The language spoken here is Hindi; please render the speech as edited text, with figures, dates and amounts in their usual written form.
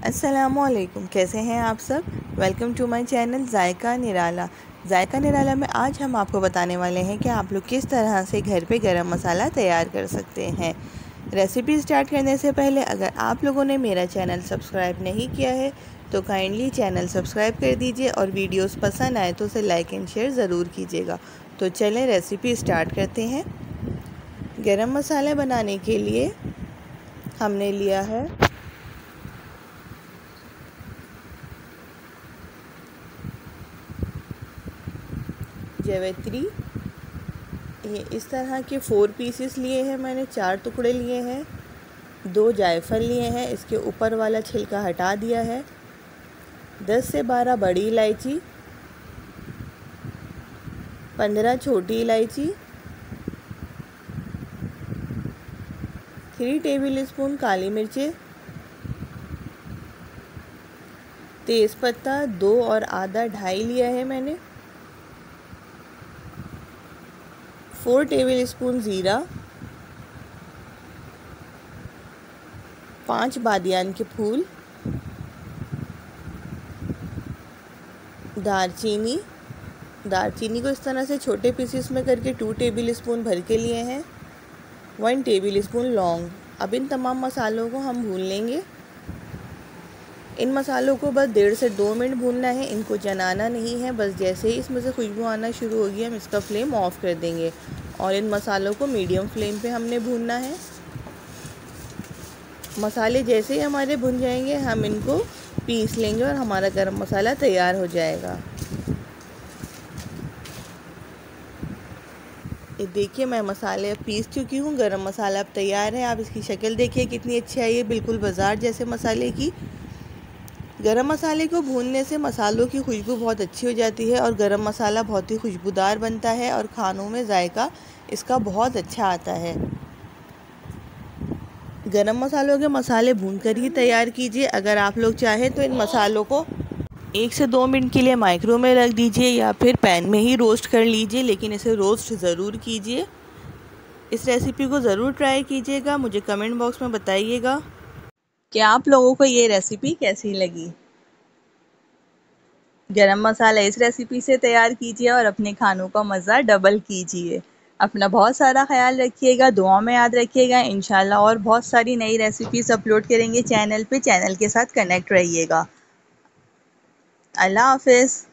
अस्सलामुअलैकुम, कैसे हैं आप सब। वेलकम टू माय चैनल जायका निराला। जायका निराला में आज हम आपको बताने वाले हैं कि आप लोग किस तरह से घर पे गरम मसाला तैयार कर सकते हैं। रेसिपी स्टार्ट करने से पहले अगर आप लोगों ने मेरा चैनल सब्सक्राइब नहीं किया है तो काइंडली चैनल सब्सक्राइब कर दीजिए और वीडियोस पसंद आए तो उसे लाइक एंड शेयर ज़रूर कीजिएगा। तो चलें रेसिपी स्टार्ट करते हैं। गरम मसाला बनाने के लिए हमने लिया है जावित्री। ये इस तरह के 4 पीसेस लिए हैं मैंने, 4 टुकड़े लिए हैं। 2 जायफल लिए हैं, इसके ऊपर वाला छिलका हटा दिया है। 10 से 12 बड़ी इलायची, 15 छोटी इलायची, 3 टेबल स्पून काली मिर्चें, तेज़पत्ता 2 और आधा 2.5 लिया है मैंने, 4 टेबल स्पून ज़ीरा, 5 बादियान के फूल, दालचीनी को इस तरह से छोटे पीसेस में करके 2 टेबल स्पून भर के लिए हैं, 1 टेबल स्पून लौंग। अब इन तमाम मसालों को हम भून लेंगे। इन मसालों को बस 1.5 से 2 मिनट भूनना है, इनको जलाना नहीं है। बस जैसे ही इसमें से खुशबू आना शुरू होगी हम इसका फ्लेम ऑफ कर देंगे और इन मसालों को मीडियम फ्लेम पे हमने भूनना है। मसाले जैसे ही हमारे भुन जाएंगे हम इनको पीस लेंगे और हमारा गरम मसाला तैयार हो जाएगा। ये देखिए मैं मसाले अब पीस चुकी हूँ, गरम मसाला अब तैयार है। आप इसकी शक्ल देखिए कितनी अच्छी आई है, बिल्कुल बाज़ार जैसे मसाले की। गरम मसाले को भूनने से मसालों की खुशबू बहुत अच्छी हो जाती है और गरम मसाला बहुत ही खुशबूदार बनता है और खानों में जायका इसका बहुत अच्छा आता है। गरम मसालों के मसाले भूनकर ही तैयार कीजिए। अगर आप लोग चाहें तो इन मसालों को 1 से 2 मिनट के लिए माइक्रो में रख दीजिए या फिर पैन में ही रोस्ट कर लीजिए, लेकिन इसे रोस्ट ज़रूर कीजिए। इस रेसिपी को ज़रूर ट्राई कीजिएगा। मुझे कमेंट बॉक्स में बताइएगा कि आप लोगों को ये रेसिपी कैसी लगी। गरम मसाला इस रेसिपी से तैयार कीजिए और अपने खानों का मज़ा डबल कीजिए। अपना बहुत सारा ख्याल रखिएगा, दुआ में याद रखिएगा। इंशाल्लाह और बहुत सारी नई रेसिपीज़ अपलोड करेंगे चैनल पे। चैनल के साथ कनेक्ट रहिएगा। अल्लाह हाफ़िज़।